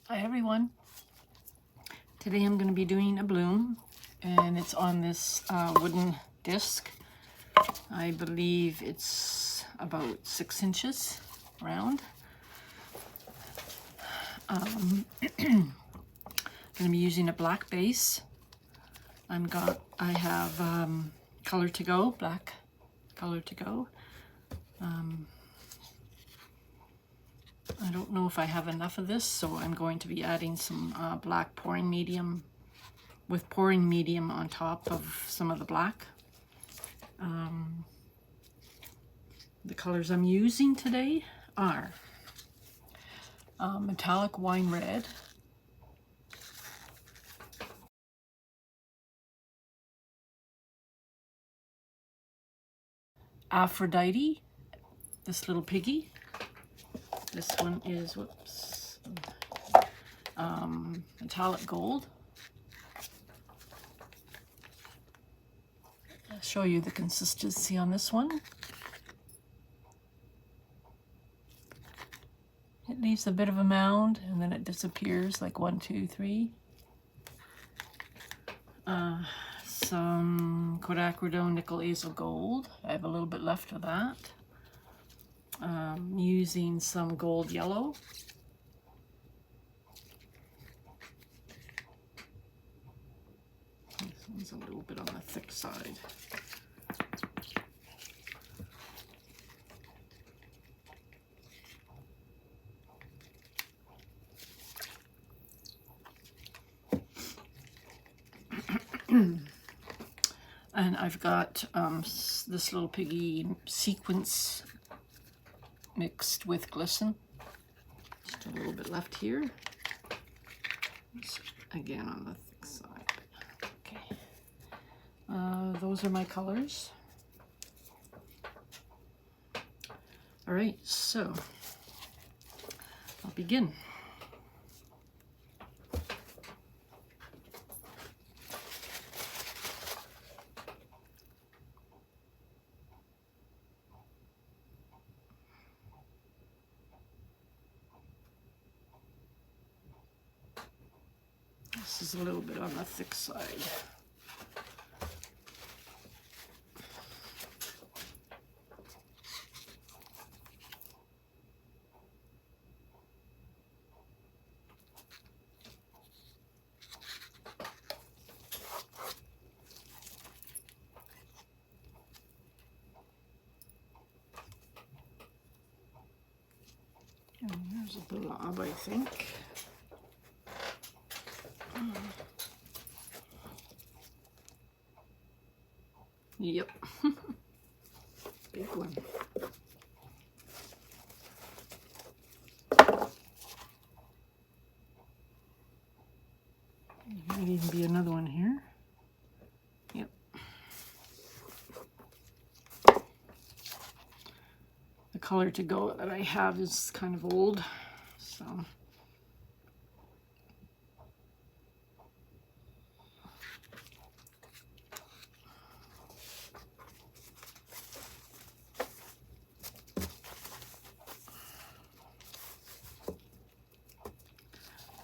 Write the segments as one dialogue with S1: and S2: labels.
S1: Hi everyone. Today I'm going to be doing a bloom, and it's on this wooden disc. I believe it's about 6 inches round. I'm going to be using a black base. I have color to go, black color to go. I don't know if I have enough of this, so I'm going to be adding some black pouring medium with pouring medium on top of some of the black. The colors I'm using today are metallic wine red, Aphrodite, this little piggy. This one is, whoops, metallic gold. I'll show you the consistency on this one. It leaves a bit of a mound and then it disappears, like 1, 2, 3. Some quinacridone nickel azo gold. I have a little bit left of that. Using some gold yellow. This one's a little bit on the thick side. And I've got this little piggy sequence mixed with glisten. Just a little bit left here. It's again on the thick side. Okay. Those are my colors. All right, so I'll begin. This is a little bit on the thick side. And there's a blob, I think. Yep. Big one. There might even be another one here. Yep. The color to go that I have is kind of old, so.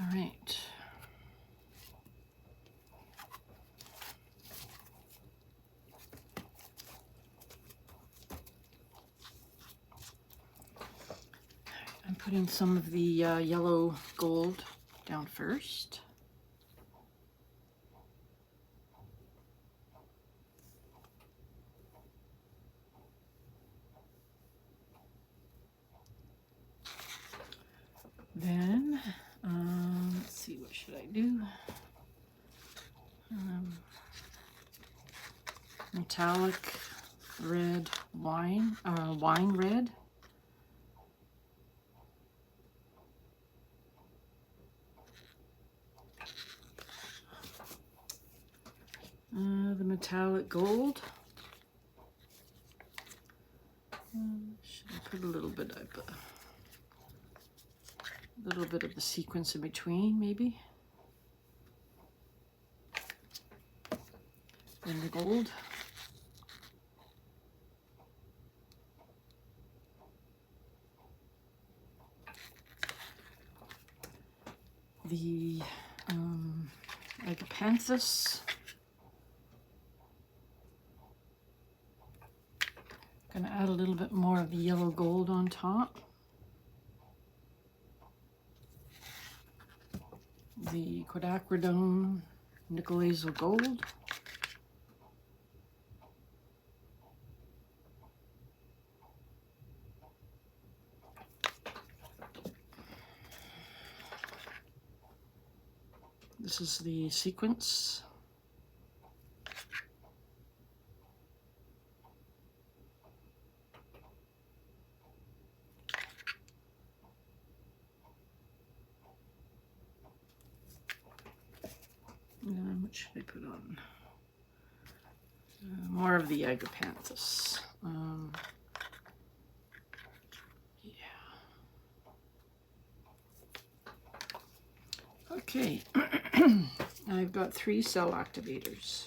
S1: All right. I'm putting some of the yellow gold down first. Then, let's see, what should I do? Metallic red wine red. The metallic gold. Should I put a little bit of the sequence in between, maybe? And the gold. the Agapanthus. Gonna add a little bit more of the yellow gold on top. The quinacridone nickel hazel gold. This is the sequence. What should I put on? More of the Agapanthus. Yeah. Okay. I've got 3 cell activators.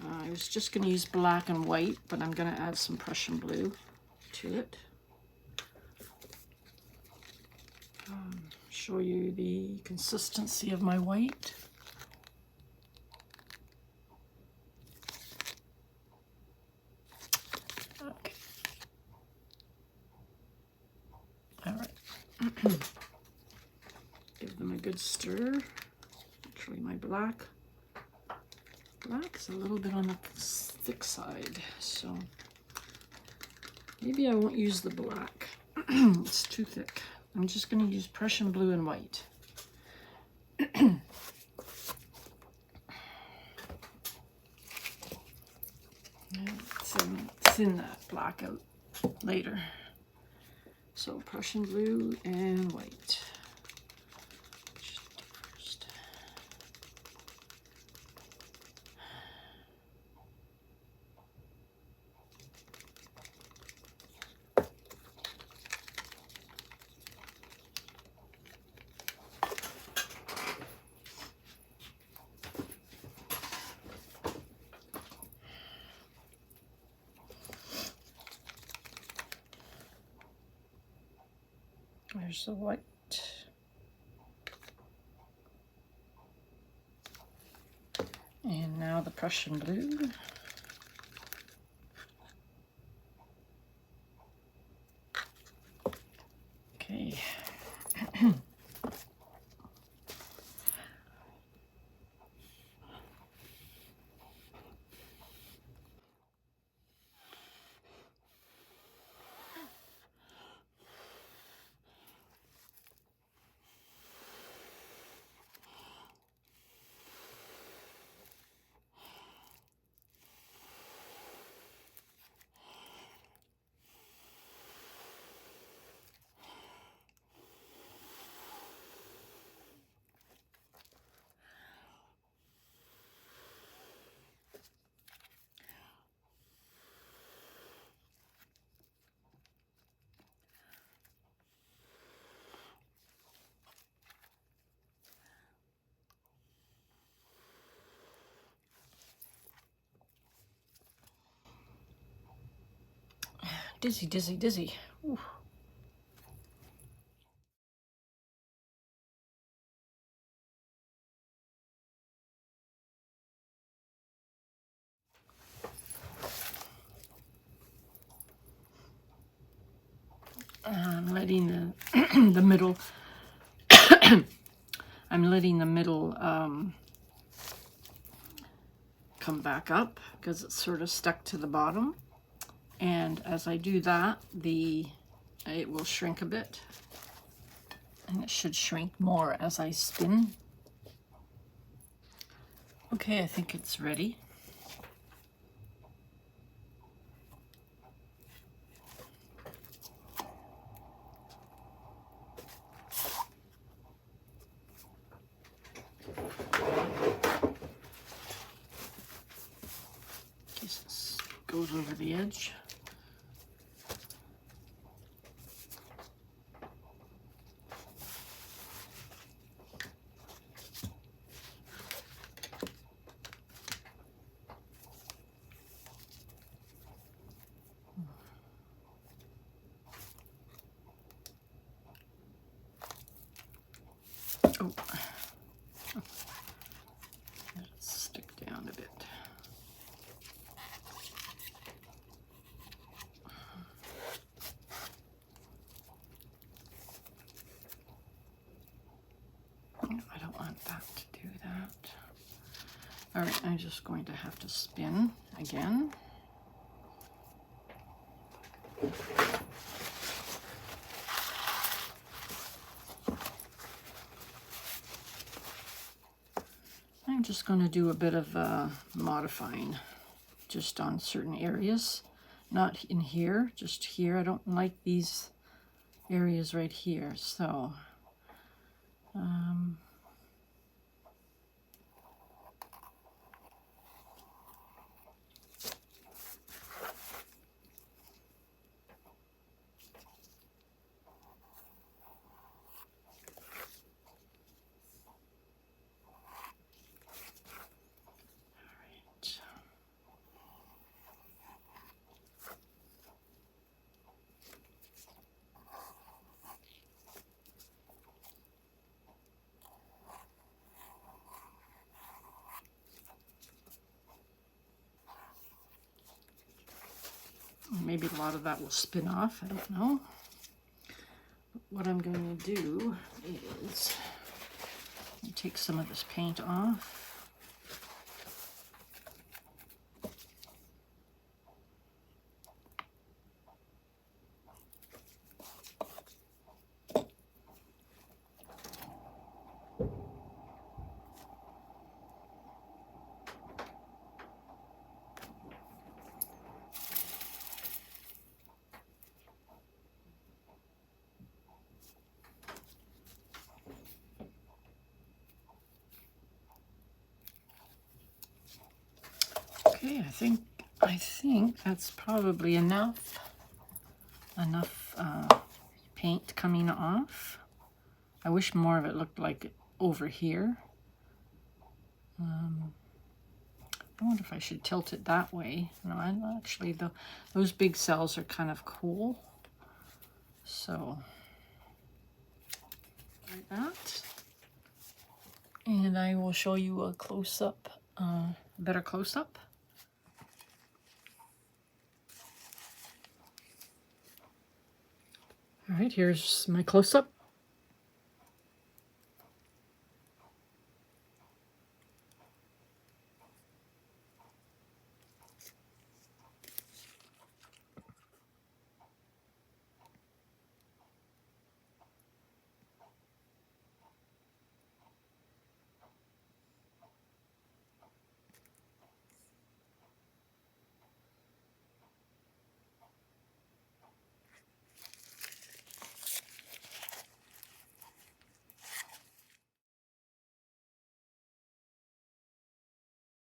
S1: I was just going to use black and white, but I'm going to add some Prussian blue to it. Show you the consistency of my white. Okay. All right. Give them a good stir. Actually, my black's a little bit on the thick side, so maybe I won't use the black. It's too thick. I'm just going to use Prussian blue and white. Thin that black out later. So Prussian blue and white. First. There's the white. And now the Prussian blue. Okay. Dizzy, dizzy, dizzy. Ooh. I'm letting the middle. I'm letting the middle come back up because it's sort of stuck to the bottom. And as I do that, it will shrink a bit, and it should shrink more as I spin. Okay, I think it's ready. This goes over the edge. that to do that. All right, I'm just going to have to spin again. I'm just going to do a bit of modifying just on certain areas. Not in here, just here. I don't like these areas right here, so maybe a lot of that will spin off, I don't know. What I'm going to do is take some of this paint off. Okay, I think that's probably enough paint coming off. I wish more of it looked like over here. I wonder if I should tilt it that way. No, actually those big cells are kind of cool. So like that. And I will show you a close-up, better close-up. All right, here's my close-up.